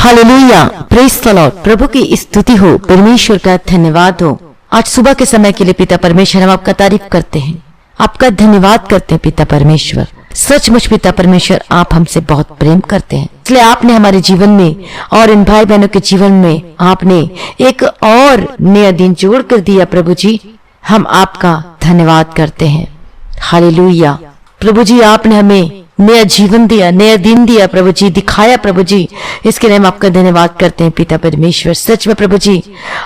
Hallelujah, praise the lord. प्रभु की स्तुति हो, परमेश्वर का धन्यवाद हो। आज सुबह के समय के लिए पिता परमेश्वर हम आपका तारीफ करते हैं, आपका धन्यवाद करते हैं पिता परमेश्वर। सचमुच पिता परमेश्वर आप हमसे बहुत प्रेम करते हैं, इसलिए आपने हमारे जीवन में और इन भाई बहनों के जीवन में आपने एक और नया दिन जोड़ कर दिया। प्रभु जी हम आपका धन्यवाद करते हैं। हालेलुया प्रभु जी, आपने हमें नया जीवन दिया, नया दिन दिया प्रभु जी, दिखाया प्रभु जी, इसके लिए हम आपका धन्यवाद करते हैं पिता परमेश्वर। सच में प्रभु जी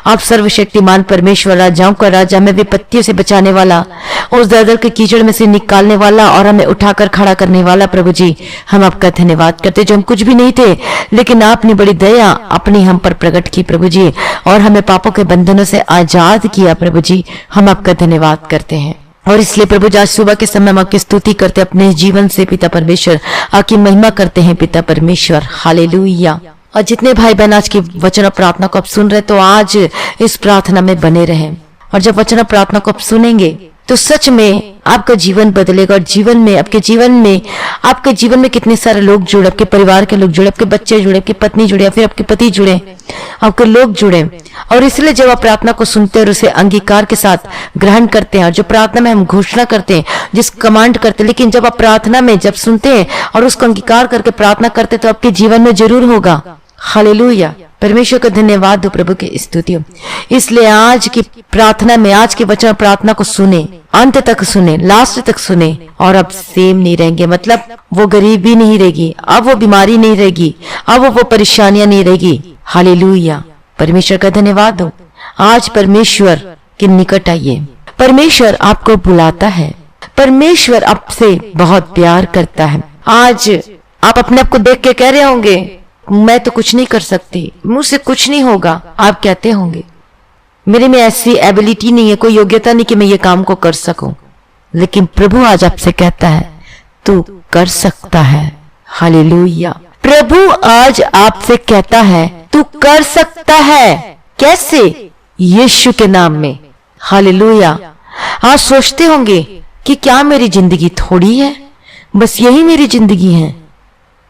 आप सर्वशक्तिमान परमेश्वर, राजाओं का राजा, हमें विपत्तियों से बचाने वाला, उस दलदल के कीचड़ में से निकालने वाला और हमें उठाकर खड़ा करने वाला प्रभु जी, हम आपका धन्यवाद करते। जो हम कुछ भी नहीं थे लेकिन आपने बड़ी दया अपनी हम पर प्रकट की प्रभु जी, और हमें पापों के बंधनों से आजाद किया प्रभु जी, हम आपका धन्यवाद करते हैं। और इसलिए प्रभु जी आज सुबह के समय हम आपकी स्तुति करते अपने जीवन से पिता परमेश्वर, आपकी महिमा करते हैं पिता परमेश्वर। हालेलुया। और जितने भाई बहन आज की वचन और प्रार्थना को आप सुन रहे तो आज इस प्रार्थना में बने रहें, और जब वचन और प्रार्थना को आप सुनेंगे तो सच में आपका जीवन बदलेगा। और जीवन में आपके जीवन में कितने सारे लोग जुड़े, आपके परिवार के लोग जुड़े, आपके बच्चे जुड़े, आपकी पत्नी जुड़े, फिर आपके पति जुड़े, आपके लोग जुड़े। और इसलिए जब आप प्रार्थना को सुनते हैं और उसे अंगीकार के साथ ग्रहण करते हैं, और जो प्रार्थना में हम घोषणा करते हैं, जिस कमांड करते हैं, लेकिन जब आप प्रार्थना में जब सुनते हैं और उसको अंगीकार करके प्रार्थना करते हैं तो आपके जीवन में जरूर होगा। हालेलुया, परमेश्वर का धन्यवाद हो, प्रभु की स्तुति हो। इसलिए आज की प्रार्थना में, आज के वचन प्रार्थना को सुने, अंत तक सुने, लास्ट तक सुने, और अब सेम नहीं रहेंगे। मतलब वो गरीबी नहीं रहेगी, अब वो बीमारी नहीं रहेगी, अब वो परेशानियां नहीं रहेगी। हालेलुया, परमेश्वर का धन्यवाद हो। आज परमेश्वर के निकट आइए, परमेश्वर आपको बुलाता है, परमेश्वर आपसे बहुत प्यार करता है। आज आप अपने आप को देख के कह रहे होंगे मैं तो कुछ नहीं कर सकती, मुझसे कुछ नहीं होगा। आप कहते होंगे मेरे में ऐसी एबिलिटी नहीं है, कोई योग्यता नहीं कि मैं ये काम को कर सकूं। लेकिन प्रभु आज आपसे कहता है तू कर सकता है। हालेलुया, प्रभु आज आपसे कहता है तू कर सकता है। कैसे? यीशु के नाम में। हालेलुया। आज सोचते होंगे कि क्या मेरी जिंदगी थोड़ी है, बस यही मेरी जिंदगी है।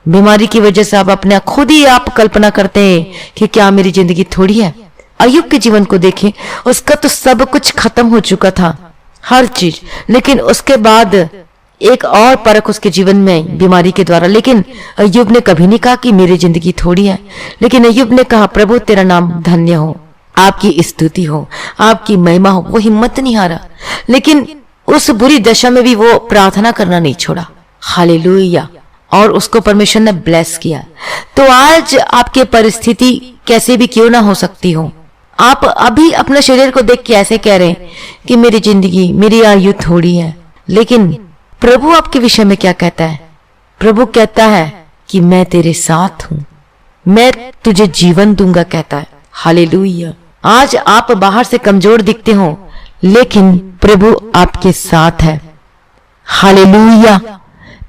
बीमारी की वजह से आप अपने खुद ही आप कल्पना करते हैं कि क्या मेरी जिंदगी थोड़ी है। अय्यूब के जीवन को देखें, उसका तो सब कुछ खत्म हो चुका था, हर चीज, लेकिन उसके बाद एक और परख उसके जीवन में बीमारी के द्वारा। लेकिन अय्यूब ने कभी नहीं कहा कि मेरी जिंदगी थोड़ी है, लेकिन अय्यूब ने कहा प्रभु तेरा नाम धन्य हो, आपकी स्तुति हो, आपकी महिमा हो। वो हिम्मत नहीं हारा, लेकिन उस बुरी दशा में भी वो प्रार्थना करना नहीं छोड़ा। हालेलुया, और उसको परमेश्वर ने ब्लेस किया। तो आज आपकी परिस्थिति कैसे भी क्यों ना हो सकती हो, आप अभी अपने शरीर को देख के ऐसे कह रहे हैं कि मेरी जिंदगी, मेरी आयु थोड़ी है, लेकिन प्रभु आपके विषय में क्या कहता है? प्रभु कहता है कि मैं तेरे साथ हूं, मैं तुझे जीवन दूंगा, कहता है। हालेलुया। आज आप बाहर से कमजोर दिखते हो, लेकिन प्रभु आपके साथ है। हालेलुया,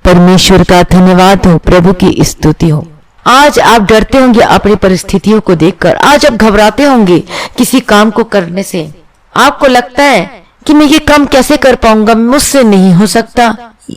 परमेश्वर का धन्यवाद हो, प्रभु की स्तुति हो। आज आप डरते होंगे अपनी परिस्थितियों को देखकर, आज आप घबराते होंगे किसी काम को करने से। आपको लगता है कि मैं ये काम कैसे कर पाऊंगा, मुझसे नहीं हो सकता,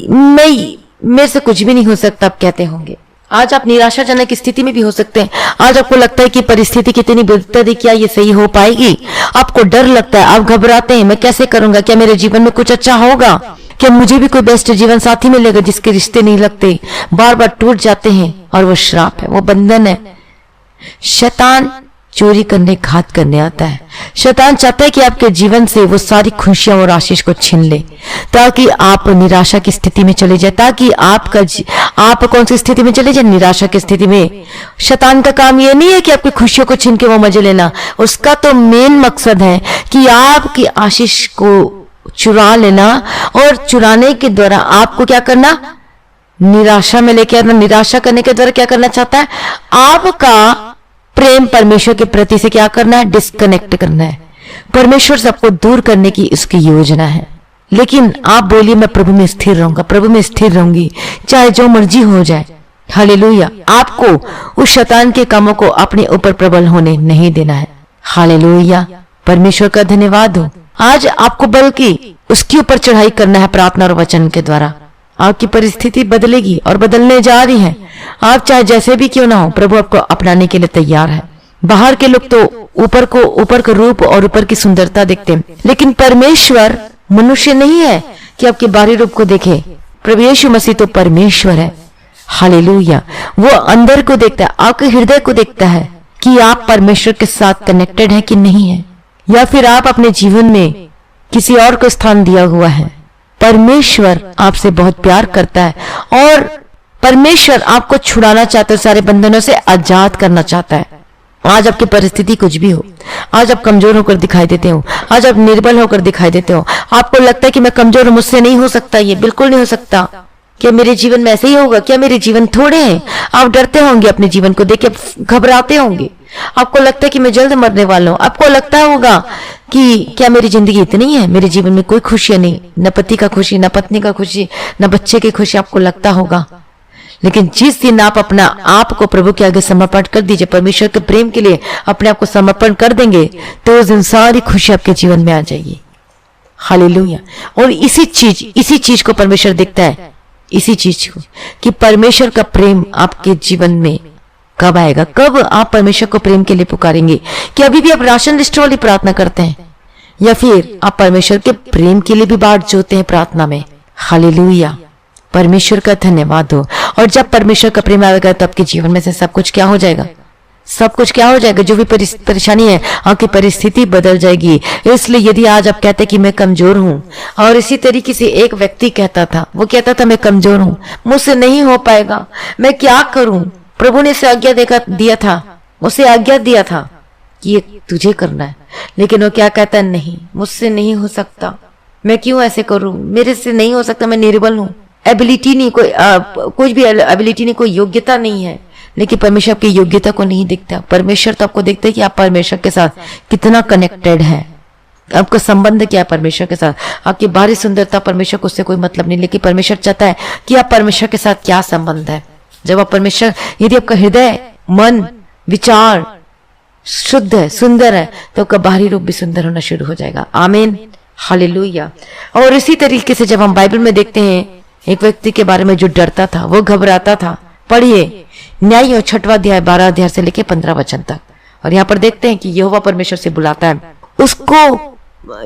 मेरे से कुछ भी नहीं हो सकता, आप कहते होंगे। आज आप निराशाजनक स्थिति में भी हो सकते हैं। आज आपको लगता है कि परिस्थिति कितनी बेहतर है, क्या ये सही हो पाएगी? आपको डर लगता है, आप घबराते हैं, मैं कैसे करूंगा, क्या मेरे जीवन में कुछ अच्छा होगा, क्या मुझे भी कोई बेस्ट जीवन साथी मिलेगा? जिसके रिश्ते नहीं लगते, बार बार टूट जाते हैं, और वो श्राप है, वो बंधन है। शैतान चोरी करने, घात करने आता है। शैतान चाहता है कि आपके जीवन से वो सारी खुशियां और आशीष को छीन ले, ताकि आप निराशा की स्थिति में चले जाए, ताकि आप कौन सी स्थिति में चले जाए? निराशा की स्थिति में। शैतान का काम ये नहीं है कि आपकी खुशियों को छीन के वो मजे लेना, उसका तो मेन मकसद है कि आपकी आशीष को चुरा लेना, और चुराने के द्वारा आपको क्या करना? निराशा में लेके आना। निराशा करने के द्वारा क्या करना चाहता है? आपका प्रेम परमेश्वर के प्रति से क्या करना है? डिस्कनेक्ट करना है। परमेश्वर से आपको दूर करने की इसकी योजना है। लेकिन आप बोलिए मैं प्रभु में स्थिर रहूंगा, प्रभु में स्थिर रहूंगी, चाहे जो मर्जी हो जाए। हालेलुया। आपको उस शैतान के कामों को अपने ऊपर प्रबल होने नहीं देना है। हालेलुया, परमेश्वर का धन्यवाद हो। आज आपको बल्कि उसके ऊपर चढ़ाई करना है प्रार्थना और वचन के द्वारा। आपकी परिस्थिति बदलेगी और बदलने जा रही है। आप चाहे जैसे भी क्यों ना हो, प्रभु आपको अपनाने के लिए तैयार है। बाहर के लोग तो ऊपर का रूप और ऊपर की सुंदरता देखते हैं, लेकिन परमेश्वर मनुष्य नहीं है कि आपके बाहरी रूप को देखे। प्रभु यीशु मसीह तो परमेश्वर है। हालेलुया। वो अंदर को देखता है, आपके हृदय को देखता है कि आप परमेश्वर के साथ कनेक्टेड हैं कि नहीं है, या फिर आप अपने जीवन में किसी और को स्थान दिया हुआ है। परमेश्वर आपसे बहुत प्यार करता है और परमेश्वर आपको छुड़ाना चाहता है, सारे बंधनों से आजाद करना चाहता है। आज आपकी परिस्थिति कुछ भी हो, आज आप कमजोर होकर दिखाई देते हो, आज आप निर्बल होकर दिखाई देते हो, आपको लगता है कि मैं कमजोर हूं, मुझसे नहीं हो सकता, ये बिल्कुल नहीं हो सकता, क्या मेरे जीवन में ऐसे ही होगा, क्या मेरे जीवन थोड़े हैं। आप डरते होंगे, अपने जीवन को देख के घबराते होंगे, आपको लगता है कि मैं जल्द मरने वाला हूं, आपको लगता होगा कि क्या मेरी जिंदगी इतनी है, मेरे जीवन में कोई खुशियां नहीं, न पति का खुशी, न पत्नी का खुशी, न बच्चे की खुशी, आपको लगता होगा। लेकिन जिस दिन आप अपना आप को प्रभु के आगे समर्पण कर दीजिए, परमेश्वर के प्रेम के लिए अपने आप को समर्पण कर देंगे, तो उस दिन सारी खुशी आपके जीवन में आ जाएगी। हालेलुया। और इसी चीज को परमेश्वर देखता है, इसी चीज को कि परमेश्वर का प्रेम आपके जीवन में कब आएगा, कब आप परमेश्वर को प्रेम के लिए पुकारेंगे। कि अभी भी आप राशन लिस्ट वाली प्रार्थना करते हैं, या फिर आप परमेश्वर के प्रेम के लिए भी बाट जोते हैं प्रार्थना में। हालेलुया। परमेश्वर का धन्यवाद हो। और जब परमेश्वर का प्रेम आएगा तो आपके जीवन में से सब कुछ क्या हो जाएगा, सब कुछ क्या हो जाएगा, जो भी परेशानी है आपकी परिस्थिति बदल जाएगी। इसलिए यदि आज आप कहते कि मैं कमजोर हूं, और इसी तरीके से एक व्यक्ति कहता था, वो कहता था मैं कमजोर हूं, मुझसे नहीं हो पाएगा, मैं क्या करूं। प्रभु ने उसे आज्ञा दिया था, उसे आज्ञा दिया था कि ये तुझे करना है, लेकिन वो क्या कहता है, नहीं मुझसे नहीं हो सकता, मैं क्यों ऐसे करूं, मेरे से नहीं हो सकता, मैं निर्बल हूं, एबिलिटी नहीं, कुछ भी एबिलिटी नहीं, कोई योग्यता नहीं है। लेकिन परमेश्वर आपकी योग्यता को नहीं देखता। परमेश्वर तो आपको देखता है कि आप परमेश्वर के साथ कितना कनेक्टेड है, आपका संबंध क्या है परमेश्वर के साथ। आपकी बाहरी सुंदरता परमेश्वर को उससे कोई मतलब नहीं, लेकिन परमेश्वर चाहता है कि आप परमेश्वर के साथ क्या संबंध है। जब आप परमेश्वर, यदि आपका हृदय, मन, विचार शुद्ध है, सुंदर है, तो आपका बाहरी रूप भी सुंदर होना शुरू हो जाएगा। आमीन। हालेलुया। और इसी तरीके से जब हम बाइबल में देखते हैं एक व्यक्ति के बारे में जो डरता था, वो घबराता था। पढ़िए न्याय और 6वां अध्याय 12 अध्याय से लेके 15 वचन तक। और यहाँ पर देखते हैं कि यहोवा परमेश्वर से बुलाता है उसको।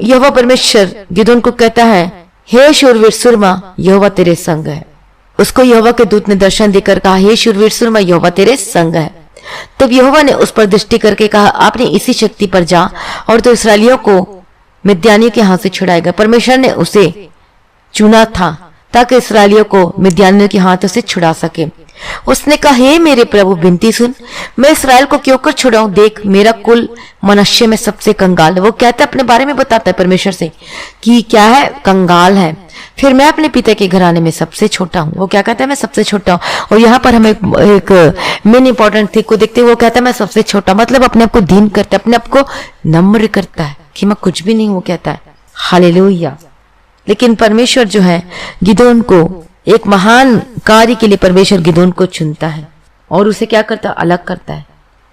यहोवा परमेश्वर गिदोन को कहता है, हे शूरवीर सुरमा, यहोवा तेरे संग है। उसको यहोवा के दूत ने दर्शन देकर कहा, हे शूरवीर सुरमा, यहोवा तेरे संग है। तब यहोवा ने उस पर दृष्टि करके कहा, आपने इसी शक्ति पर जा और तो इसराइलियों को मिद्यानियों के हाथ से छुड़ाएगा। परमेश्वर ने उसे चुना था ताकि इसराइलियों को मिद्यानियों के हाथों से छुड़ा सके। उसने कहा, हे मेरे प्रभु, विनती सुन, मैं इसराइल को क्यों कर छुड़ाऊं, देख मेरा कुल मनुष्य में सबसे कंगाल है। वो कहता है, अपने बारे में बताता है परमेश्वर से कि क्या है, कंगाल है। फिर मैं अपने पिता के घराने में सबसे छोटा हूँ। वो क्या कहता है, मैं सबसे छोटा हूँ। और यहाँ पर हम एक मेन इंपॉर्टेंट थिंग को देखते हैं। वो कहता है मैं सबसे छोटा, मतलब अपने आप को दीन करता है, अपने आप को नम्र करता है कि मैं कुछ भी नहीं हूँ, कहता है। हालेलुया। लेकिन परमेश्वर जो है गिदोन को एक महान कार्य के लिए परमेश्वर गिदोन को चुनता है और उसे क्या करता है, अलग करता है।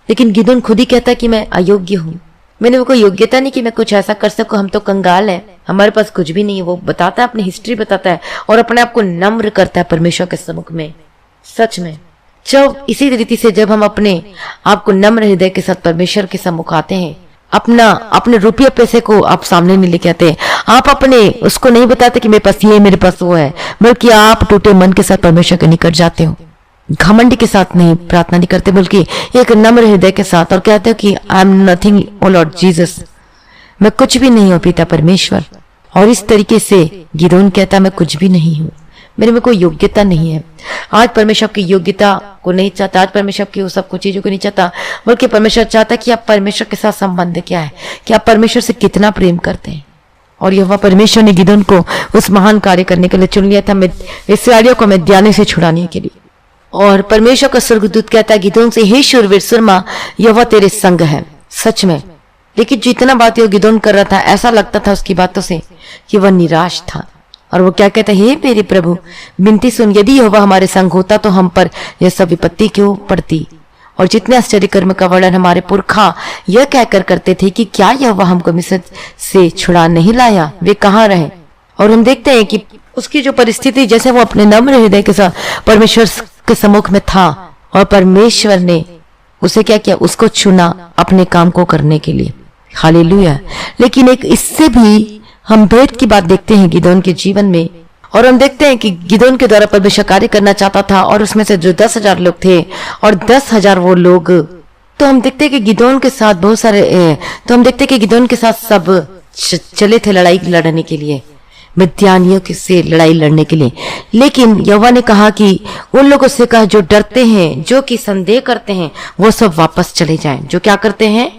लेकिन गिदोन खुद ही कहता है कि मैं अयोग्य हूँ, मैंने कोई योग्यता नहीं कि मैं कुछ ऐसा कर सकूं, हम तो कंगाल हैं, हमारे पास कुछ भी नहीं है। वो बताता है, अपनी हिस्ट्री बताता है और अपने आप को नम्र करता है परमेश्वर के सम्मुख में। सच में जब इसी रीति से जब हम अपने आप को नम्र हृदय के साथ परमेश्वर के सम्मुख आते हैं, अपने रुपये पैसे को आप सामने नहीं लेके आते, आप अपने उसको नहीं बताते कि मेरे पास ये, मेरे पास वो है, बल्कि आप टूटे मन के साथ परमेश्वर के निकट जाते हो। घमंड के साथ नहीं प्रार्थना नहीं करते, बल्कि एक नम्र हृदय के साथ, और कहते हो कि I am nothing O Lord Jesus, मैं कुछ भी नहीं हूं पिता परमेश्वर। और इस तरीके से गिदोन कहता मैं कुछ भी नहीं हूं, मेरे में कोई योग्यता नहीं है। आज परमेश्वर की योग्यता को नहीं चाहता, आज परमेश्वर की वो सब कुछ चीजों को नहीं चाहता, बल्कि परमेश्वर चाहता कि आप परमेश्वर के साथ संबंध क्या है, कि आप परमेश्वर से कितना प्रेम करते हैं। और यहोवा परमेश्वर ने गिदोन को उस महान कार्य करने के लिए चुन लिया था, इस्राएलियों को मिद्यानियों से छुड़ाने के लिए। और परमेश्वर का स्वर्गदूत कहता है गिदोन से, हे शूरवीर सुरमा, यहोवा तेरे संग है। सच में, लेकिन जितना बात गिदोन कर रहा था, ऐसा लगता था उसकी बातों से कि वह निराश था। और वो क्या कहता है, हे मेरे प्रभु, विनती सुन, यदि यहोवा हमारे संग होता तो हम पर यह सब विपत्ति क्यों पड़ती। और जितने आश्चर्य कर्म का वर्णन हमारे पुरखा यह कहकर करते थे कि क्या यहोवा हमको मिस्र से छुड़ा नहीं लाया, वे कहाँ रहे। और हम देखते हैं कि उसकी जो परिस्थिति, जैसे वो अपने नम्र हृदय के साथ परमेश्वर के सम्मुख में था और परमेश्वर ने उसे क्या किया, उसको चुना अपने काम को करने के लिए। हालेलुया। लेकिन एक इससे भी हम भेद की बात देखते हैं गिदोन के जीवन में, और हम देखते हैं कि गिदोन के द्वारा परमेश्वर कार्य करना चाहता था, और उसमें से जो 10,000 लोग थे और 10,000 वो लोग, तो हम देखते हैं कि गिदोन के साथ बहुत सारे तो हम देखते हैं कि गिदोन के साथ सब चले थे लड़ाई लड़ने के लिए, मिद्यानियों के से लड़ाई लड़ने के लिए। लेकिन यहोवा ने कहा कि उन लोगों से कहा जो डरते हैं, जो कि संदेह करते हैं, वो सब वापस चले जाएं। जो क्या करते हैं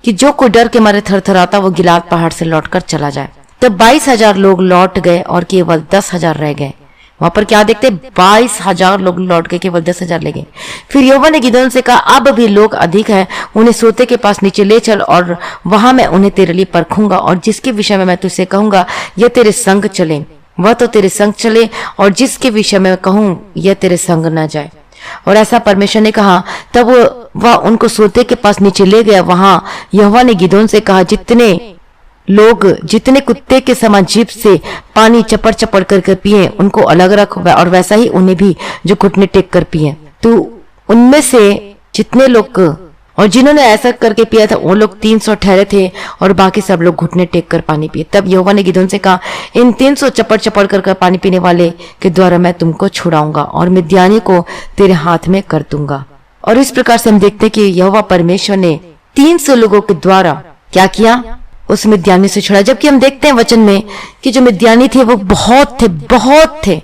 कि जो कोई डर के मारे थरथराता वो गिलाद पहाड़ से लौटकर चला जाए। तब 22,000 लोग लौट गए और केवल 10,000 रह गए। वहां पर क्या देखते, 22,000 लोग लौट गए, केवल 10,000 ले गए। फिर यहोवा ने गिदोन से कहा, अब भी लोग अधिक है, उन्हें सोते के पास नीचे ले चल, और वहां मैं उन्हें तेरे लिए परखूंगा, और जिसके विषय में मैं तुझसे कहूंगा यह तेरे संग चले वह तो तेरे संग चले, और जिसके विषय में कहूं यह तेरे संग न जाए। और ऐसा परमेश्वर ने कहा। तब वह उनको सोते के पास नीचे ले गया। वहां यहोवा ने गिदोन से कहा, जितने कुत्ते के समान जीभ से पानी चपड़ चपड़ कर पिए उनको अलग रख, और वैसा ही उन्हें भी जो घुटने टेक कर पिए। तो उनमें से जितने लोग और जिन्होंने ऐसा करके पिया था वो लोग 300 ठहरे थे, और बाकी सब लोग घुटने टेक कर पानी पिए। तब यहोवा ने गिदोन से कहा, इन 300 चपड़ चपड़ कर पानी पीने वाले के द्वारा मैं तुमको छुड़ाऊंगा और मिद्यानी को तेरे हाथ में कर दूंगा। और इस प्रकार से हम देखते हैं कि यहोवा परमेश्वर ने 300 लोगों के द्वारा क्या किया, उस मिद्यानी से छुड़ा। जबकि हम देखते हैं वचन में कि जो मिद्यानी थे वो बहुत थे।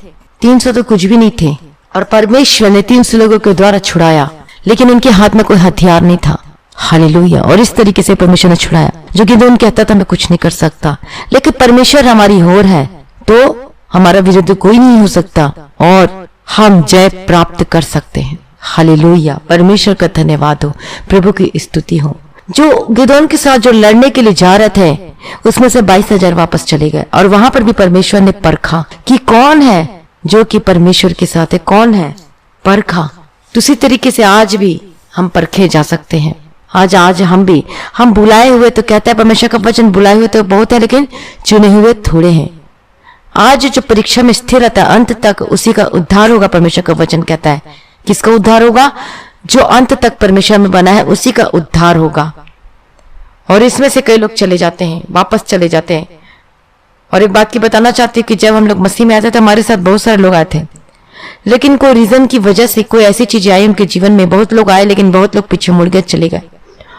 300 तो कुछ भी नहीं थे, और परमेश्वर ने 300 लोगों के द्वारा छुड़ाया, लेकिन उनके हाथ में कोई हथियार नहीं था। हालेलुया। और इस तरीके से परमेश्वर ने छुड़ाया। जो गिदोन कहता था मैं कुछ नहीं कर सकता, लेकिन परमेश्वर हमारी ओर है तो हमारा विरुद्ध कोई नहीं हो सकता, और हम जय प्राप्त कर सकते हैं। हालेलुया। परमेश्वर का धन्यवाद हो, प्रभु की स्तुति हो। जो गिदोन के साथ जो लड़ने के लिए जा रहे थे उसमें से 22,000 वापस चले गए, और वहां पर भी परमेश्वर ने परखा कि कौन है जो कि परमेश्वर के साथ है, कौन है, परखा। उसी तरीके से आज भी हम परखे जा सकते हैं। आज हम बुलाए हुए, तो कहता है परमेश्वर का वचन, बुलाए हुए तो बहुत है लेकिन चुने हुए थोड़े हैं। आज जो परीक्षा में स्थिर रहता है अंत तक उसी का उद्धार होगा। परमेश्वर का वचन कहता है किसका उद्धार होगा, जो अंत तक परमेश्वर में बना है उसी का उद्धार होगा। और इसमें से कई लोग चले जाते हैं, वापस चले जाते हैं। और एक बात की बताना चाहती हूँ कि जब हम लोग मसीह में आए थे तो हमारे साथ बहुत सारे लोग आए थे, लेकिन कोई रीजन की वजह से कोई ऐसी चीजें आई उनके जीवन में, बहुत लोग आए लेकिन बहुत लोग पीछे मुड़ गए, चले गए।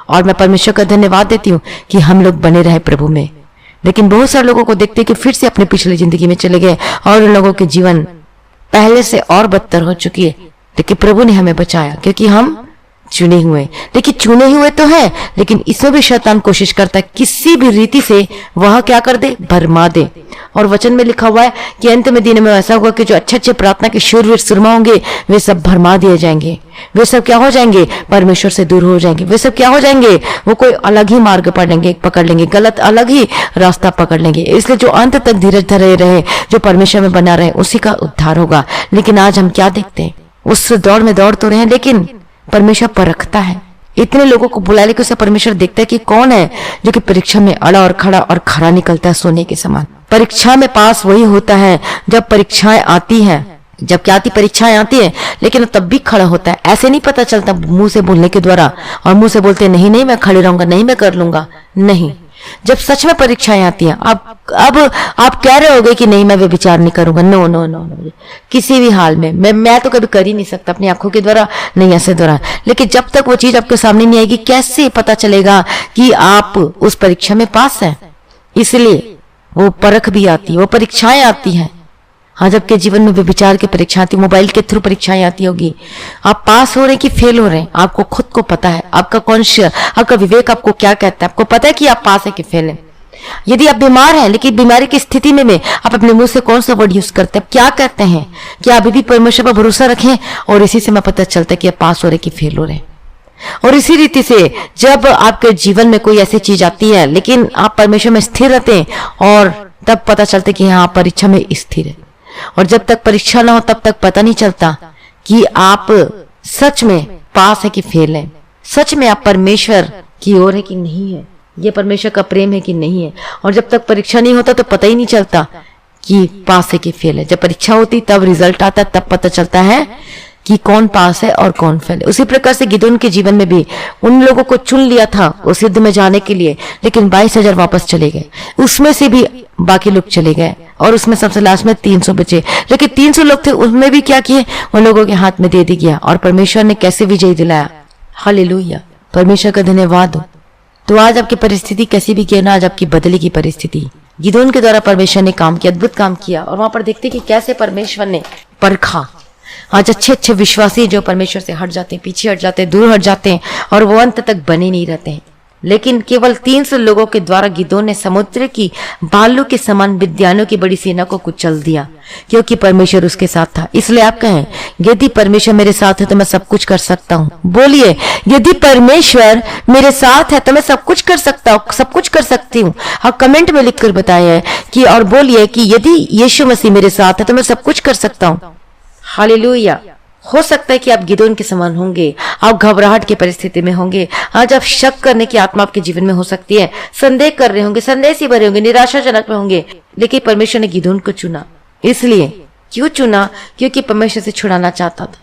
और मैं परमेश्वर का धन्यवाद देती हूँ कि हम लोग बने रहे प्रभु में। लेकिन बहुत सारे लोगों को देखते कि फिर से अपने पिछली जिंदगी में चले गए, और उन लोगों के जीवन पहले से और बदतर हो चुकी है। लेकिन प्रभु ने हमें बचाया क्योंकि हम चुने हुए। देखिए चुने हुए तो है, लेकिन इसमें भी शैतान कोशिश करता है किसी भी रीति से वह क्या कर दे, भरमा दे। और वचन में लिखा हुआ है कि अंत में दिन में ऐसा होगा कि जो अच्छे प्रार्थना के शूरवीर सुरमा होंगे वे सब भरमा दिए जाएंगे। वे सब क्या हो जाएंगे, परमेश्वर से दूर हो जाएंगे। वे सब क्या हो जाएंगे, वो कोई अलग ही मार्ग पकड़ लेंगे, गलत अलग ही रास्ता पकड़ लेंगे। इसलिए जो अंत तक धीरज धरे रहे, जो परमेश्वर में बना रहे, उसी का उद्धार होगा। लेकिन आज हम क्या देखते हैं, उस दौड़ में दौड़ तो रहे हैं लेकिन परमेश्वर परखता है। इतने लोगों को बुला लेकर उसे परमेश्वर देखता है कि कौन है जो कि परीक्षा में अड़ा और खड़ा और खरा निकलता है सोने के समान। परीक्षा में पास वही होता है जब परीक्षाएं आती हैं, जब क्या आती परीक्षाएं आती है, लेकिन तब भी खड़ा होता है। ऐसे नहीं पता चलता मुंह से बोलने के द्वारा, और मुंह से बोलते नहीं मैं खड़े रहूंगा, नहीं मैं कर लूंगा। नहीं, जब सच में परीक्षाएं आती हैं, अब आप कह रहे होगे कि नहीं मैं वे विचार नहीं करूंगा, नो नो नो नो, किसी भी हाल में मैं तो कभी कर ही नहीं सकता अपनी आंखों के द्वारा, नहीं ऐसे द्वारा। लेकिन जब तक वो चीज आपके सामने नहीं आएगी कैसे पता चलेगा कि आप उस परीक्षा में पास हैं। इसलिए वो परख भी आती है, वो परीक्षाएं आती हैं। हाँ, जबकि जीवन में विचार की परीक्षा आती है, मोबाइल के थ्रू परीक्षाएं आती होगी। आप पास हो रहे हैं कि फेल हो रहे हैं, आपको खुद को पता है। आपका कॉन्शियस, आपका विवेक आपको क्या कहता है, आपको पता है कि आप पास है कि फेल है। यदि आप बीमार हैं, लेकिन बीमारी की स्थिति में आप अपने मुंह से कौन सा वर्ड यूज करते हैं, क्या कहते हैं, क्या अभी भी परमेश्वर पर भरोसा रखें, और इसी से मैं पता चलता है कि आप पास हो रहे कि फेल हो रहे। और इसी रीति से जब आपके जीवन में कोई ऐसी चीज आती है लेकिन आप परमेश्वर में स्थिर रहते हैं, और तब पता चलता है कि हाँ परीक्षा में स्थिर है। और जब तक परीक्षा ना हो तब तक पता नहीं चलता कि आप सच में पास है कि फेल है, सच में आप परमेश्वर की ओर है कि नहीं है, ये परमेश्वर का प्रेम है कि नहीं है। और जब तक परीक्षा नहीं होता तो पता ही नहीं चलता कि पास है कि फेल है। जब परीक्षा होती तब रिजल्ट आता, तब पता चलता है कि कौन पास है और कौन फेल है। उसी प्रकार से गिदोन के जीवन में भी उन लोगों को चुन लिया था उस युद्ध में जाने के लिए, लेकिन 22,000 वापस चले गए। उसमें से भी बाकी लोग चले गए और उसमें सबसे लास्ट में 300 बचे। लेकिन 300 लोग थे, उसमें भी क्या किए, उन लोगों के हाथ में दे दी गया और परमेश्वर ने कैसे विजय दिलाया। हालेलुया, परमेश्वर का धन्यवाद हो। तो आज आपकी परिस्थिति कैसी भी क्यों ना, आज आपकी बदलेगी परिस्थिति। गिदोन के द्वारा परमेश्वर ने काम किया, अद्भुत काम किया, और वहां पर देखते कि कैसे परमेश्वर ने परखा। आज अच्छे अच्छे विश्वासी जो परमेश्वर से हट जाते हैं, पीछे हट जाते हैं, दूर हट जाते हैं और वो अंत तक बने नहीं रहते हैं, लेकिन केवल 300 लोगों के द्वारा गिदोन ने समुद्र की बालू के समान विद्यानों की बड़ी सेना को कुचल दिया, क्योंकि परमेश्वर उसके साथ था। इसलिए आप कहें, यदि परमेश्वर मेरे साथ है तो मैं सब कुछ कर सकता हूँ। बोलिए, यदि परमेश्वर मेरे साथ है तो मैं सब कुछ कर सकता हूँ, सब कुछ कर सकती हूँ। हाँ, कमेंट में लिखकर बताइए कि, और बोलिए कि यदि यीशु मसीह मेरे साथ है तो मैं सब कुछ कर सकता हूँ। हालेलुया। हो सकता है कि आप गिदोन के समान होंगे, आप घबराहट की परिस्थिति में होंगे, आज आप शक करने की आत्मा आपके जीवन में हो सकती है, संदेह कर रहे होंगे, संदेह से भरे होंगे, निराशाजनक में होंगे, लेकिन परमेश्वर ने गिदोन को चुना। इसलिए क्यों चुना? क्योंकि परमेश्वर से छुड़ाना चाहता था।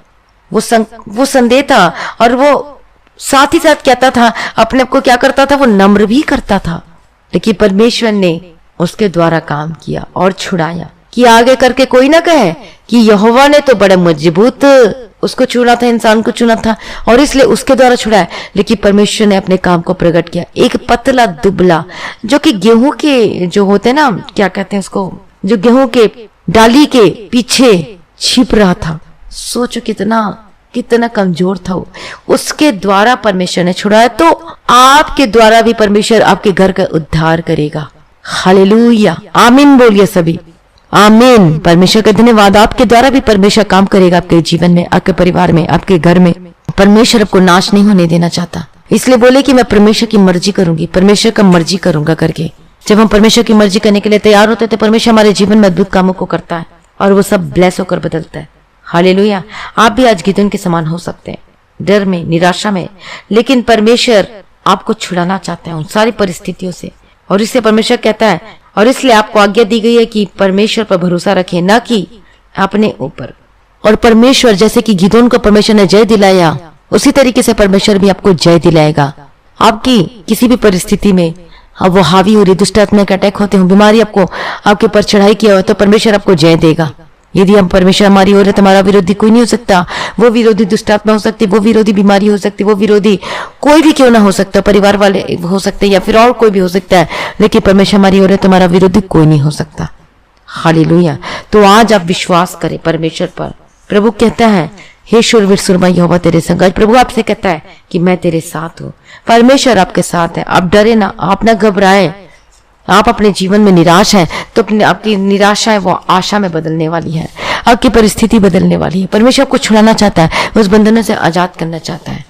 वो संदेह था और वो साथ ही साथ कहता था, अपने आप को क्या करता था, वो नम्र भी करता था, लेकिन परमेश्वर ने उसके द्वारा काम किया और छुड़ाया। कि आगे करके कोई ना कहे कि यहोवा ने तो बड़ा मजबूत उसको चुना था, इंसान को चुना था और इसलिए उसके द्वारा छुड़ाया, लेकिन परमेश्वर ने अपने काम को प्रकट किया। एक पतला दुबला जो कि गेहूं के जो होते हैं ना, क्या कहते हैं उसको, जो गेहूं के डाली के पीछे छिप रहा था, सोचो कितना कमजोर था वो, उसके द्वारा परमेश्वर ने छुड़ाया। तो आपके द्वारा भी परमेश्वर आपके घर का उद्धार करेगा। हालेलुया, आमीन बोलिए सभी, आमीन। परमेश्वर का धन्यवाद। आपके द्वारा भी परमेश्वर काम करेगा आपके जीवन में, आपके परिवार में, आपके घर में। परमेश्वर आपको नाश नहीं होने देना चाहता, इसलिए बोले कि मैं परमेश्वर की मर्जी करूंगी, परमेश्वर का मर्जी करूंगा करके। जब हम परमेश्वर की मर्जी करने के लिए तैयार होते हैं तो परमेश्वर हमारे जीवन में अद्भुत कामों को करता है और वो सब ब्लेस होकर बदलता है। हालेलुया। आप भी आज गिदोन के समान हो सकते हैं, डर में, निराशा में, लेकिन परमेश्वर आपको छुड़ाना चाहता है उन सारी परिस्थितियों से, और इससे परमेश्वर कहता है, और इसलिए आपको आज्ञा दी गई है कि परमेश्वर पर भरोसा रखें, ना कि अपने ऊपर। और परमेश्वर, जैसे कि गिदोन को परमेश्वर ने जय दिलाया, उसी तरीके से परमेश्वर भी आपको जय दिलाएगा। आपकी किसी भी परिस्थिति में अब वो हावी हो रही, दुष्ट आत्मा के अटैक होते हो, बीमारी आपको आपके ऊपर चढ़ाई किया हो, तो परमेश्वर आपको जय देगा। यदि हम परमेश्वर हमारी ओर है तो हमारा विरोधी कोई नहीं हो सकता। वो विरोधी दुष्ट आत्मा हो सकती, वो विरोधी बीमारी हो सकती, वो विरोधी कोई भी क्यों ना हो सकता, परिवार वाले हो सकते या फिर और कोई भी हो सकता है, लेकिन परमेश्वर हमारी ओर है तो हमारा विरोधी कोई नहीं हो सकता। हालेलुया। तो आज आप विश्वास करें परमेश्वर पर। प्रभु कहता है, हे शूरवीर सुरमा यहोवा तेरे संग। आज प्रभु आपसे कहता है कि मैं तेरे साथ हूँ। परमेश्वर आपके साथ है। आप डरे ना, आप ना घबराए। आप अपने जीवन में निराश हैं तो आपकी निराशा है वो आशा में बदलने वाली है, आपकी परिस्थिति बदलने वाली है। परमेश्वर आपको छुड़ाना चाहता है, उस बंधनों से आजाद करना चाहता है।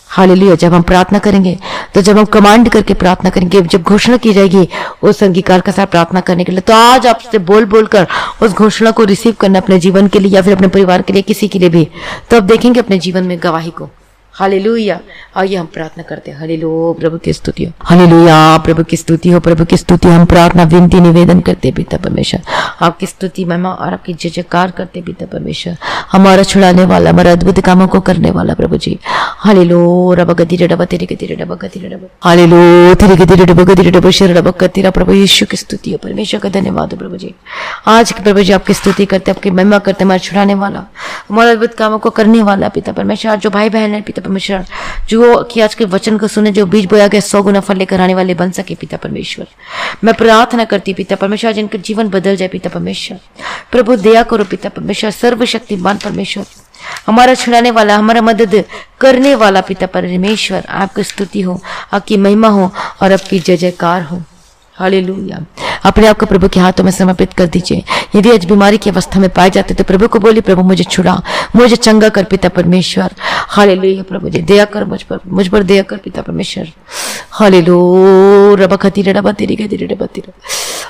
हालेलुया। जब हम प्रार्थना करेंगे, तो जब हम कमांड करके प्रार्थना करेंगे, जब घोषणा की जाएगी उस अंगीकार के साथ प्रार्थना करने के लिए, तो आज आपसे बोल बोलकर उस घोषणा को रिसीव करना अपने जीवन के लिए या फिर अपने परिवार के लिए, किसी के लिए भी, तो आप देखेंगे अपने जीवन में गवाही को। हालेलुया। आइए हम प्रार्थना करते हैं। हालेलुया। प्रभु की स्तुति हो। हालेलुया। प्रभु की स्तुति हो, प्रभु की स्तुति। हम प्रार्थना विनती निवेदन करते पिता परमेश्वर, आपकी स्तुति महिमा और आपकी जय जयकार करते पिता परमेश्वर, हमारा छुड़ाने वाला, हमारा अद्भुत कामों को करने वाला प्रभु जी। हालेलुया। रब गति रब तेरे गति रब गति रब। हालेलुया। तेरे गति रब गति रब शर रब गति रब। प्रभु यीशु की स्तुति हो, परमेश्वर का धन्यवाद हो प्रभु जी। आज के प्रभु जी आपकी स्तुति करते, आपकी महिमा करते, हमारा छुड़ाने वाला, हमारा अद्भुत कामों को करने वाला पिता परमेश्वर। जो भाई बहन है पिता परमेश्वर, जो कि आज के वचन को सुने, जो बीज बोया गया 100 गुना फल लेकर आने वाले बन सके पिता परमेश्वर। मैं प्रार्थना करती पिता परमेश्वर, जिनका जीवन बदल जाए पिता परमेश्वर। प्रभु दया करो पिता परमेश्वर। सर्वशक्तिमान परमेश्वर, हमारा छुड़ाने वाला, हमारा मदद करने वाला पिता परमेश्वर, आपकी स्तुति हो, आपकी महिमा हो और आपकी जय जयकार हो। हालेलुया। अपने आप को प्रभु के हाथों में समर्पित कर दीजिए। यदि आज बीमारी की अवस्था में पाए जाते तो प्रभु को बोलिए, प्रभु मुझे छुड़ा, मुझे चंगा कर पिता परमेश्वर। हालेलुया। प्रभु जी दया कर मुझ पर दया कर पिता परमेश्वर। हालेलुया। रब खती रब तेरी गति रब तेरा।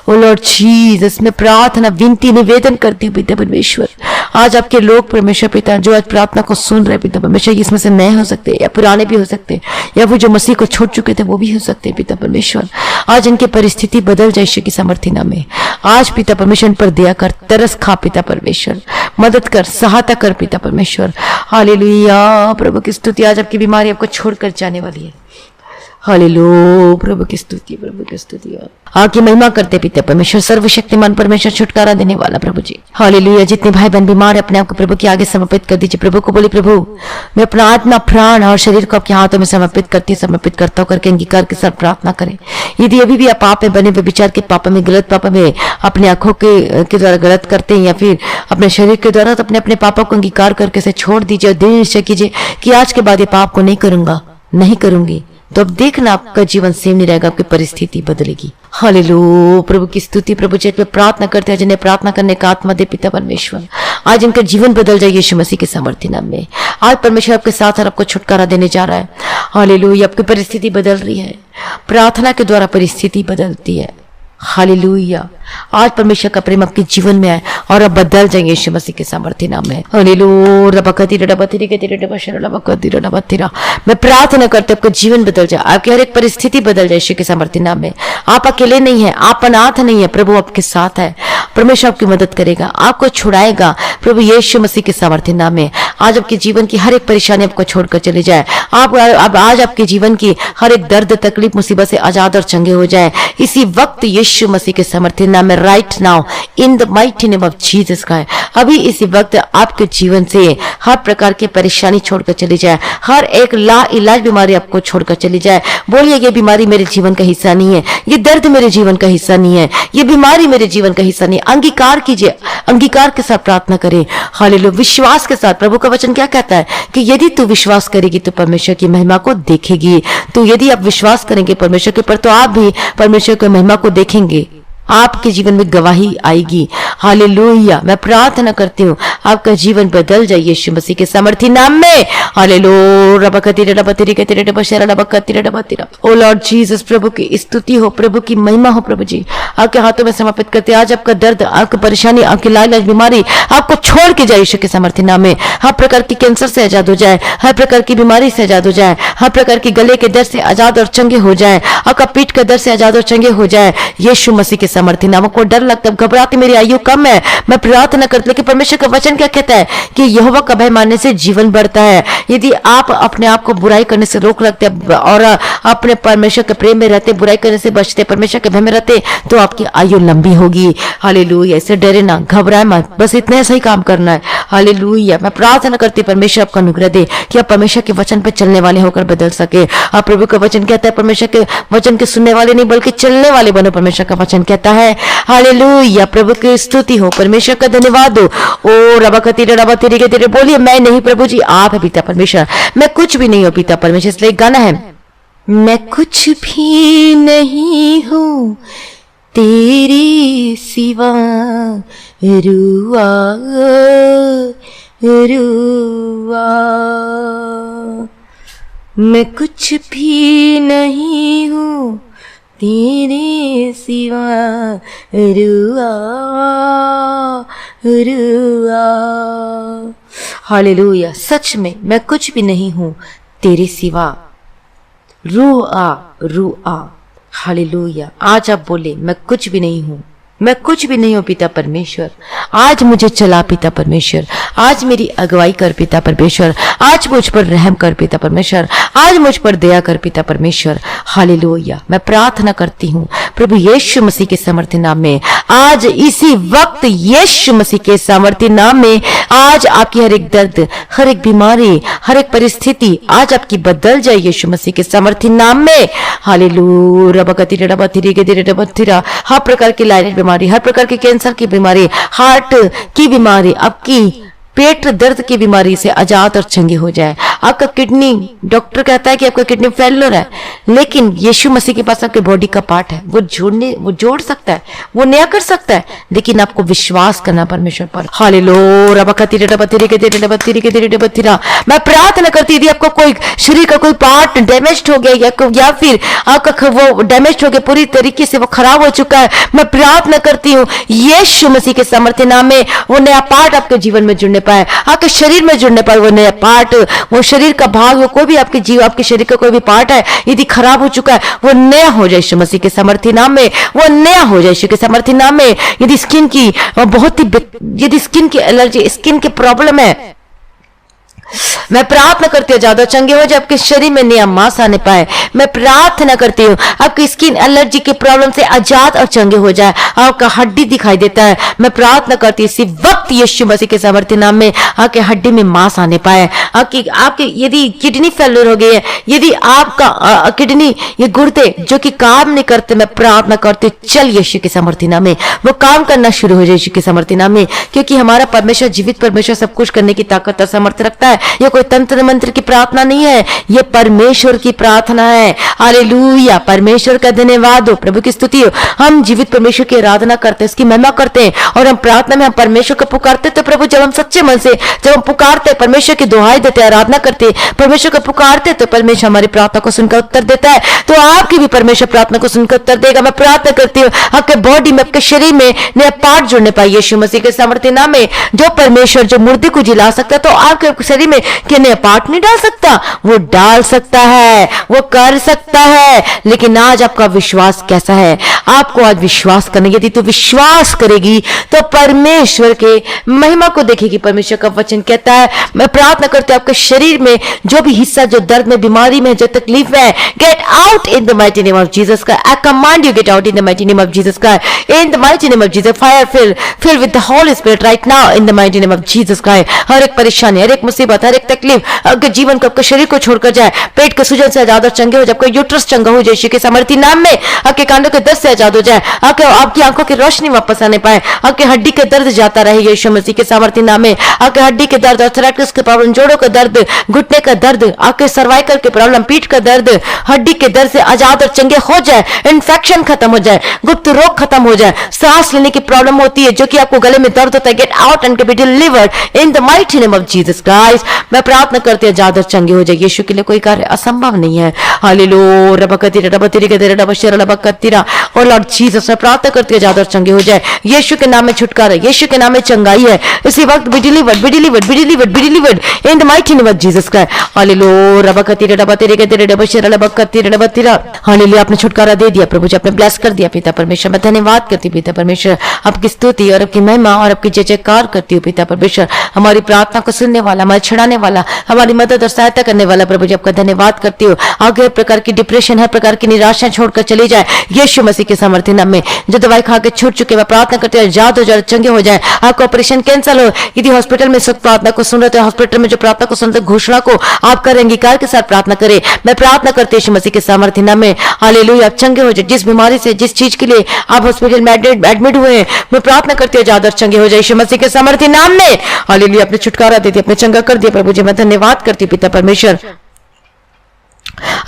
ओ लॉर्ड जीसस, मैं प्रार्थना विनती निवेदन करती हूँ पिता परमेश्वर। आज आपके लोग परमेश्वर पिता जो आज प्रार्थना को सुन रहे पिता परमेश्वर, इसमें से नए हो सकते या पुराने भी हो सकते, या वो जो मसीह को छोड़ चुके थे वो भी हो सकते पिता परमेश्वर। आज इनकी परिस्थिति बदल जाए यीशु की सामर्थ्य नाम में। आज पिता परमेश्वर पर दया कर, तरस खा पिता परमेश्वर, मदद कर, सहायता कर पिता परमेश्वर। हालेलुया। प्रभु की स्तुति। आज आपकी बीमारी आपको छोड़कर जाने वाली है। हालेलुया। प्रभु की स्तुति, प्रभु की स्तुति। आपकी महिमा करते पिता परमेश्वर, सर्वशक्तिमान परमेश्वर, छुटकारा देने वाला प्रभु जी। हालेलुया। जितने भाई बहन बीमार है अपने आप को प्रभु के आगे समर्पित कर दीजिए। प्रभु को बोले, प्रभु मैं अपना आत्मा, प्राण और शरीर को आपके हाथों में समर्पित करता हूँ करके अंगीकार के साथ प्रार्थना करें। यदि अभी भी आप पाप में बने हुए विचार के पाप में, गलत पाप में, अपने आंखों के द्वारा गलत करते हैं या फिर अपने शरीर के द्वारा, तो अपने पापों को अंगीकार करके से छोड़ दीजिए और दृढ़ निश्चय कीजिए कि आज के बाद ये पाप को नहीं करूंगा, नहीं करूंगी। तो अब देखना आपका जीवन सेम नहीं रहेगा, आपकी परिस्थिति बदलेगी। हालेलुया। प्रभु की स्तुति। प्रभु जी पे प्रार्थना करते हैं जिन्हें प्रार्थना करने का आत्मा दे पिता परमेश्वर। आज इनका जीवन बदल जाए यीशु मसीह के सामर्थ्य नाम में। आज परमेश्वर आपके साथ और आपको छुटकारा देने जा रहा है। हालेलुया। आपकी परिस्थिति बदल रही है, प्रार्थना के द्वारा परिस्थिति बदलती है। हालेलुया। आज परमेश्वर का प्रेम आपके जीवन में आए और अब बदल जाएंगे यीशु मसीह के सामर्थ्य नाम में। हालेलुया। मैं प्रार्थना करते आपका जीवन बदल जाए, आपकी हर एक परिस्थिति बदल जाए यीशु के सामर्थ्य नाम में। आप अकेले नहीं है, आप अनाथ नहीं है, प्रभु आपके साथ है। परमेश्वर आपकी मदद करेगा, आपको छुड़ाएगा प्रभु यीशु मसीह के सामर्थ्य नाम में। आज आपके जीवन की हर एक परेशानी आपको छोड़कर चली जाए। आज आपके जीवन की हर एक दर्द, तकलीफ, मुसीबत से आजाद और चंगे हो जाए इसी वक्त यीशु मसीह के सामर्थ्य नाम में। Right now in the mighty name of Jesus Christ. अभी इसी वक्त आपके जीवन से हर प्रकार की परेशानी छोड़कर चली जाए, हर एक ला इलाज बीमारी आपको छोड़कर चली जाए। बोलिए, ये बीमारी मेरे जीवन का हिस्सा नहीं है, ये दर्द मेरे जीवन का हिस्सा नहीं है, ये बीमारी मेरे जीवन का हिस्सा नहीं है। अंगीकार कीजिए, अंगीकार के साथ प्रार्थना करें। हालेलुया। विश्वास के साथ। प्रभु का वचन क्या कहता है कि यदि तू विश्वास करेगी तो परमेश्वर की महिमा को देखेगी। तो यदि आप विश्वास करेंगे परमेश्वर के पर, तो आप भी परमेश्वर की महिमा को देखेंगे, आपके जीवन में गवाही आएगी। हालेलुया। मैं प्रार्थना करती हूँ आपका जीवन बदल जाए यीशु मसीह के सामर्थ्य नाम में। हालेलुया। ओ लॉर्ड जीसस, प्रभु की स्तुति हो, प्रभु की महिमा हो। प्रभु जी आपके हाथों में समर्पित करते, आज आपका दर्द, आपकी परेशानी, आपकी लाइलाज बीमारी आपको छोड़ के जाए यीशु के सामर्थ्य नाम में। हर प्रकार की कैंसर से आजाद हो जाए, हर प्रकार की बीमारी से आजाद हो जाए, हर प्रकार की गले के दर्द से आजाद और चंगे हो जाए, आपका पीठ का दर्द से आजाद और चंगे हो जाए यीशु मसीह के सामर्थ्य नाम। को डर लगता है, घबराती, मेरी आयु कम है, मैं प्रार्थना करती, लेकिन परमेश्वर का वचन क्या कहता है कि यहोवा का भय मानने से जीवन बढ़ता है। यदि आप अपने आप को बुराई करने से रोक लगते और अपने परमेश्वर के प्रेम में रहते, बुराई करने से बचते, परमेश्वर के भय में रहते, तो आपकी आयु लंबी होगी। हालेलुया। ऐसे डरे ना, घबराए मत, बस इतने सही काम करना है। हालेलुया। मैं प्रार्थना करती परमेश्वर आपको अनुग्रह दे कि आप परमेश्वर के वचन पर चलने वाले होकर बदल सके। आप प्रभु का वचन कहता है परमेश्वर के वचन के सुनने वाले नहीं बल्कि चलने वाले बनो, परमेश्वर का वचन कहता है। हालेलुया। प्रभु की स्तुति हो, परमेश्वर का धन्यवाद हो। ओ रबकती रबती के तेरे बोलिए, मैं नहीं प्रभु जी, आप है पिता परमेश्वर, मैं कुछ भी नहीं हूं पिता परमेश्वर। इसलिए गाना है, मैं कुछ भी नहीं हूं तेरे सिवा, रुआ रुआ। मैं कुछ भी नहीं हूं तेरे सिवा, रुआ रुआ। हालेलुया। सच में मैं कुछ भी नहीं हूं तेरे सिवा, रुआ रुआ। हालेलुया। आज आप बोले, मैं कुछ भी नहीं हूं, मैं कुछ भी नहीं हूं पिता परमेश्वर। आज मुझे चला पिता परमेश्वर, आज मेरी अगुवाई कर पिता परमेश्वर, आज मुझ पर रहम कर पिता परमेश्वर, आज मुझ पर दया कर पिता परमेश्वर। हालेलुया। मैं प्रार्थना करती हूँ प्रभु यीशु मसीह के सामर्थ्य नाम में, आज इसी वक्त यीशु मसीह के सामर्थ्य नाम में, आज आपकी हर एक दर्द, हर एक बीमारी, हर एक परिस्थिति आज आपकी बदल जाए यीशु मसीह के सामर्थ्य नाम में। हालेलुया। हर प्रकार की लाइनें बीमारी, हर प्रकार की कैंसर की बीमारी, हार्ट की बीमारी, आपकी पेट दर्द की बीमारी से आजाद और चंगे हो जाए। आपका किडनी, डॉक्टर कहता है कि आपका किडनी फेलियर है, लेकिन यीशु मसीह के पास आपके बॉडी का पार्ट है, वो जोड़ सकता है, वो नया कर सकता है, लेकिन आपको विश्वास करना परमेश्वर पर। हालेलुया। मैं प्रार्थना करती यदि आपको कोई शरीर का कोई पार्ट डैमेज हो गया या फिर आपका वो डैमेज हो गया, पूरी तरीके से वो खराब हो चुका है, मैं प्रार्थना करती हूँ यीशु मसीह के सामर्थ्य नाम में वो नया पार्ट आपके जीवन में जुड़ने पाए, आपके शरीर में जुड़ने पाए। वो नया पार्ट, वो शरीर का भाग, वो कोई भी आपके शरीर का कोई भी पार्ट है यदि खराब हो चुका है, वो नया हो जाए यीशु मसीह के सामर्थ्य नाम में, वो नया हो जाए यीशु के सामर्थ्य नाम में। यदि स्किन की बहुत ही, यदि स्किन की एलर्जी, स्किन की प्रॉब्लम है, मैं प्रार्थना करती हूँ ज्यादा चंगे हो जाए, आपके शरीर में नया मांस आने पाए। मैं प्रार्थना करती हूँ आपकी स्किन एलर्जी की प्रॉब्लम से आजाद और चंगे हो जाए, आपका हड्डी दिखाई देता है। मैं प्रार्थना करती हूँ इसी वक्त यीशु मसीह के सामर्थ्य नाम में आपके हड्डी में मांस आने पाए। आपके यदि किडनी फेलियर हो गई है, यदि आपका किडनी ये गुर्दे जो कि काम नहीं करते, मैं प्रार्थना करती हूँ चल यीशु के सामर्थ्य नाम में वो काम करना शुरू हो जाए यीशु के सामर्थ्य नाम में, क्योंकि हमारा परमेश्वर जीवित परमेश्वर सब कुछ करने की ताकत और सामर्थ्य रखता है। ये कोई तंत्र मंत्र की प्रार्थना नहीं है, ये परमेश्वर की प्रार्थना है। हालेलुया, परमेश्वर का धन्यवाद हो, प्रभु की स्तुति हो। हम जीवित परमेश्वर की आराधना करते हैं, उसकी महिमा करते हैं और हम प्रार्थना में हम परमेश्वर को पुकारते। तो प्रभु जब हम सच्चे मन से जब हम पुकारते, परमेश्वर की दुहाई देते, आराधना करते, परमेश्वर को पुकारते, तो परमेश्वर हमारी प्रार्थना को सुनकर उत्तर देता है। तो आपकी भी परमेश्वर प्रार्थना को सुनकर उत्तर देगा। मैं प्रार्थना करती हूँ आपके बॉडी में, आपके शरीर में नया पार्ट जुड़ने पाए यीशु मसीह के सामर्थ्य नाम में। जो परमेश्वर जो मुर्दे को जिला सकता है, तो आपके शरीर में नया पार्ट नहीं डाल सकता? वो डाल सकता है, वो कर सकता है। लेकिन आज आपका विश्वास कैसा है? आपको आज विश्वास करना, यदि तू विश्वास करेगी तो परमेश्वर के महिमा को देखेगी। परमेश्वर का वचन कहता है, मैं प्रार्थना करती हूँ आपके शरीर में जो भी हिस्सा, जो दर्द में, बीमारी में, जो तकलीफ में, get out in the mighty name of Jesus Christ. I command you get out in the mighty name of Jesus Christ, in the mighty name of Jesus. Fire fill with the holy spirit right now in the mighty name of Jesus Christ. हर एक परेशानी, हर एक मुसीबत, हर एक तकलीफ आपके जीवन को, आपके शरीर को छोड़कर जाए। पेट के सूजन से आजाद और चंगे हो जाए, आपका यूट्रस चंगा हो जाए यीशु के सामर्थ्य नाम में। आपके कानों के दर्द से आजाद हो जाए, आपकी आंखों की रोशनी वापस आने पाए, आपके हड्डी के दर्द जाता रहे यीशु मसीह के सामर्थ्य नाम में। आपके हड्डी के दर्द, आर्थराइटिस के प्रॉब्लम, जोड़ों का दर्द, घुटने का दर्द, आपके सर्वाइकल के प्रॉब्लम, पीठ का दर्द, हड्डी के दर्द से आजाद और चंगे हो जाए। इन्फेक्शन खत्म हो जाए, गुप्त रोग खत्म हो जाए। सांस लेने की प्रॉब्लम होती है, जो कि आपको गले में दर्द होता है, get out and B delivered in the mighty name of Jesus Christ. मैं प्रार्थना करती हूँ आजाद और चंगे हो जाए। यीशु के लिए कोई कार्य असंभव नहीं है। हालेलुया, रबकतिरा रबतिरी के तेरे रबशर रबकतिरा। और लॉर्ड जीसस, मैं प्रार्थना करती हूँ आजाद और चंगे हो जाए। यीशु के नाम में छुटकारा, यीशु के नाम में चंगाई है। इसी वक्त be delivered, be delivered, be delivered, be delivered in the mighty name of Jesus Christ. Hallelujah, रबकतिरा रबतिरी के तेरे रबशर रबकतिरा रबतिरा। हालेलुया, आपने छुटकारा दे दिया प्रभु जी, आपने ब्लेस कर दिया पिता परमेश्वर। मैं धन्यवाद करती हूँ पिता परमेश्वर, आपकी स्तुति और आपकी महिमा और आपकी जय जयकार करती हूँ पिता परमेश्वर। हमारी प्रार्थना को सुनने वाला, हमारे छड़ाने वाला, हमारी मदद और सहायता करने वाला प्रभु जी, आपका धन्यवाद करती हूँ। आगे हर प्रकार की डिप्रेशन, हर प्रकार की निराशा छोड़कर चली जाए यीशु मसीह के सामर्थ्य नाम में। जो दवाई खा के छूट चुके, मैं प्रार्थना करती हूँ आजाद हो जाए, चंगे हो जाए। आपका ऑपरेशन कैंसिल हो। यदि हॉस्पिटल में सब प्रार्थना को सुन रहे थे, हॉस्पिटल में जो प्रार्थना को सुन रहे, घोषणा को आप करें, अंगीकार के साथ प्रार्थना करें। मैं प्रार्थना करती हूँ यीशु मसीह के सामर्थ्य नाम में। हालेलुया, आप चंगे हो जाए। जिस बीमारी से, जिस चीज के लिए आप हॉस्पिटल में एडमिट हुए हैं, मैं प्रार्थना करती हूँ आजाद और चंगे हो जाए यीशु मसीह के सामर्थ्य नाम में। हालेलुया, आपने छुटकारा दे दिया, आपने चंगा कर दिया प्रभु जी, मैं धन्यवाद करती हूँ पिता परमेश्वर।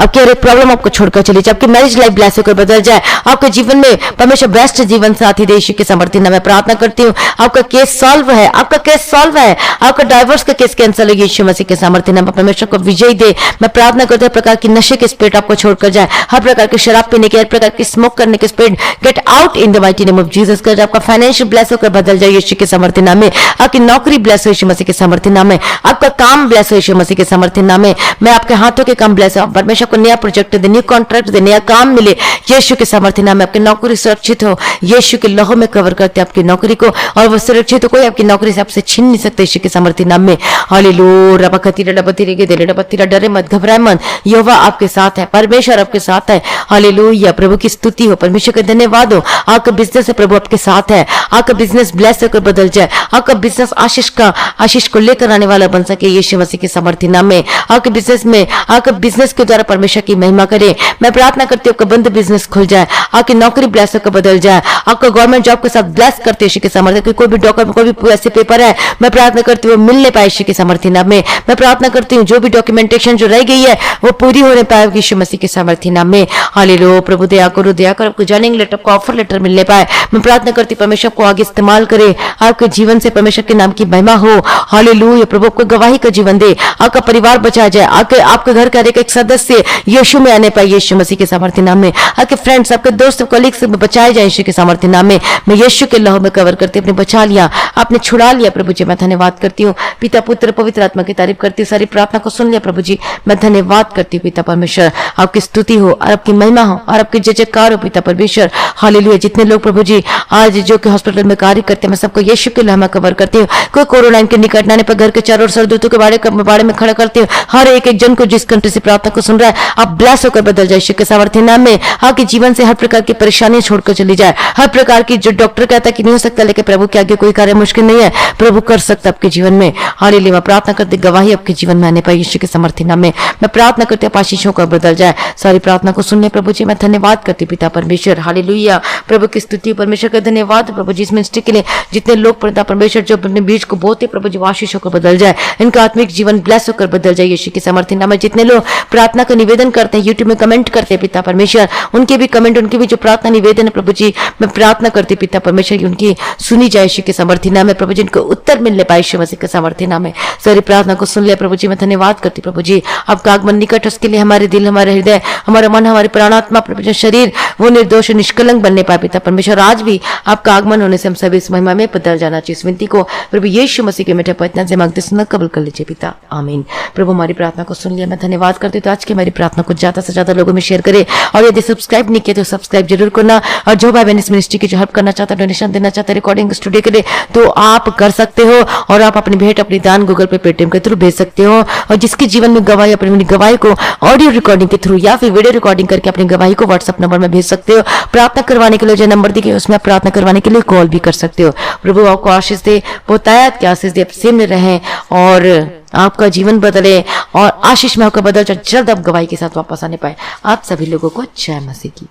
आपकी हर एक प्रॉब्लम आपको छोड़कर चली जाए, आपकी मैरिज लाइफ ब्लेस होकर बदल जाए, आपके जीवन में परमेश्वर बेस्ट जीवन साथी दे यीशु के सामर्थ्य नाम में। प्रार्थना करती हूँ आपका केस सॉल्व है, आपका केस सॉल्व है, आपका डाइवोर्स का केस कैंसिल हो यीशु मसीह के सामर्थ्य नाम में। परमेश्वर को विजय दे। मैं प्रार्थना करती हूँ हर प्रकार की नशे के स्पिरिट आपको छोड़कर जाए, हर प्रकार के शराब पीने के, हर प्रकार की स्मोक करने के spirit gate out in the mighty name of Jesus Christ. आपका फाइनेंशियल ब्लेस होकर बदल जाए यीशु के सामर्थ्य नाम में। आपकी नौकरी ब्लेस हो यीशु मसीह के सामर्थ्य नाम में। आपका काम ब्लेस हो यीशु मसीह के सामर्थ्य नाम में। मैं आपके हाथों के काम ब्लेस हो। परमेश्वर को नया प्रोजेक्ट दे, न्यू कॉन्ट्रैक्ट दे, नया काम मिले यीशु के सामर्थ्य नाम में। आपकी नौकरी सुरक्षित हो, यीशु के लहू में कवर करते आपकी नौकरी को, और वो सुरक्षित हो, कोई आपकी नौकरी से आपसे छीन नहीं सकता यीशु के सामर्थ्य नाम में। हालेलुया, रबकतिरा रबतिरी के तेरे रबतिरा। डरे मत, घबराए मत, यहोवा आपके साथ है, परमेश्वर आपके साथ है। हालेलुया, प्रभु की स्तुति हो, परमेश्वर का धन्यवाद हो। आपका बिजनेस है प्रभु आपके साथ है, आपका बिजनेस ब्लेस होकर बदल जाए, आपका बिजनेस आशीष को लेकर आने वाला बन सके यीशु मसीह के सामर्थ्य नाम में। आपके बिजनेस में, आपके बिजनेस के द्वारा परमेश्वर की महिमा करे। मैं प्रार्थना करती हूँ आपका बंद बिजनेस खुल जाए, आपकी नौकरी ब्लेस होकर बदल जाए, आपका गवर्नमेंट जॉब के साथ ब्लेस करते यीशु के सामर्थ्य। कोई भी डॉक्यूमेंट, कोई भी ऐसे पेपर है, मैं प्रार्थना करती हूँ मिलने पाए यीशु के सामर्थ्य नाम में। मैं प्रार्थना करती हूँ जो भी डॉक्यूमेंटेशन जो रह गई है वो पूरी होने पाए यीशु मसीह के सामर्थ्य नाम में। हालेलुया, प्रभु दया करो, दया कर आपको जॉइनिंग लेटर, आपको ऑफर लेटर मिलने पाए। मैं प्रार्थना करती परमेश्वर को आगे इस्तेमाल करे, आपके जीवन से परमेश्वर के नाम की महिमा हो। हालेलुया, प्रभु को गवाही का जीवन दे, आपका परिवार बचा जाए, आपके घर का एक सदस्य सदस्य यीशु में आने पाए यीशु मसीह के सामर्थ्य नाम में। आपके फ्रेंड्स, आपके दोस्त, कलीग्स बचाए जाए यीशु के सामर्थ्य नाम में। मैं यीशु के लहू में कवर करती हूँ, आपने बचा लिया, आपने छुड़ा लिया प्रभु जी। मैं धन्यवाद करती हूँ पिता, पुत्र, पवित्र आत्मा की तारीफ करती हूँ। सारी प्रार्थना को सुन लिया प्रभु जी। मैं धन्यवाद करती हूँ पिता परमेश्वर। आपकी स्तुति हो और आपकी महिमा हो और आपकी जय जयकार हो पिता परमेश्वर। हालेलुया। जितने लोग प्रभु जी आज जो कि हॉस्पिटल में कार्य करते हैं, मैं सबको यीशु के लहू में कवर करती हूँ। कोई कोरोना के निकट आने पर घर के चारों ओर सरदूतों के बारे में खड़ा करती हूँ। हर एक जन को जिस कंट्री से प्रार्थना को सुन रहा है, आप ब्लेस होकर बदल जाए यीशु के सामर्थ्य नाम में। आपके जीवन से हर प्रकार की परेशानियां छोड़कर चली जाए। हर प्रकार की जो डॉक्टर कहता है कि नहीं हो सकता, लेकिन प्रभु के आगे कोई कार्य मुश्किल नहीं है। प्रभु कर सकता आपके जीवन में। हालेलुया। मैं प्रार्थना करती गवाही आपके जीवन में आने पाए यीशु के सामर्थ्य नाम में। मैं प्रार्थना करती हूँ आशीषों का बदल जाए। सारी प्रार्थना को सुनने प्रभु जी। मैं धन्यवाद करती पिता परमेश्वर। हालेलुया। प्रभु की स्तुति परमेश्वर का धन्यवाद प्रभु जी। इस मिनिस्ट्री के लिए जितने लोग पिता परमेश्वर जो अपने बीज को बोते प्रभु जी, आशीषों को बदल जाए। इनका आत्मिक जीवन ब्लेस होकर बदल जाए यीशु के सामर्थ्य नाम में। जितने लोग प्रार्थना का निवेदन करते हैं, यूट्यूब में कमेंट करते हैं पिता परमेश्वर, उनके भी कमेंट, उनकी भी जो प्रार्थना निवेदन है प्रभु जी, मैं प्रार्थना करती पिता परमेश्वर की उनकी सुनी जाए यीशु के सामर्थ्य नाम में। प्रभु जी इनको उत्तर मिलने पाए यीशु मसीह के सामर्थ्य नाम में। सारी प्रार्थना को सुन लिया प्रभु जी। मैं धन्यवाद करती प्रभु जी। आपका आगमन निकट, उसके लिए हमारे दिल, हमारे हृदय, हमारा मन, हमारे प्राणात्मा प्रभु जी, शरीर वो निर्दोष निष्कलंक बनने पाए पिता परमेश्वर। आज भी आपका आगमन होने से हम सभी इस महिमा में बदल जाना चाहिए। इस विनती को प्रभु यीशु मसीह के मीठे पवित्र नाम से मांगते सुनकर कबूल कर लीजिए पिता, आमीन। प्रभु हमारी प्रार्थना को सुन लिया। मैं धन्यवाद करती हूँ। तो आज की हमारी प्रार्थना को ज्यादा से ज्यादा लोगों में शेयर करें, और यदि सब्सक्राइब नहीं किया तो सब्सक्राइब जरूर करना। और जो भाई बहन इस मिनिस्ट्री की जो हेल्प करना चाहता है, डोनेशन देना चाहता है रिकॉर्डिंग स्टूडियो के लिए, तो आप कर सकते हो। और आप अपनी भेंट, अपनी दान गूगल पे, पेटीएम के थ्रू भेज सकते हो। और जिसके जीवन में गवाही, अपनी गवाही को ऑडियो रिकॉर्डिंग के थ्रू या फिर वीडियो रिकॉर्डिंग करके अपनी गवाही को व्हाट्सएप नंबर में भेज सकते हो। प्रार्थना करवाने के लिए जो नंबर दिए उसमें आप प्रार्थना करवाने के लिए कॉल भी कर सकते हो। प्रभु आपको आशीष दे, बहुतायत की आशीष दे, सेम में रहें और आपका जीवन बदले और आशीष में आपका बदल जल्द आप गवाही के साथ वापस आने पाए। आप सभी लोगों को जय मसीह की।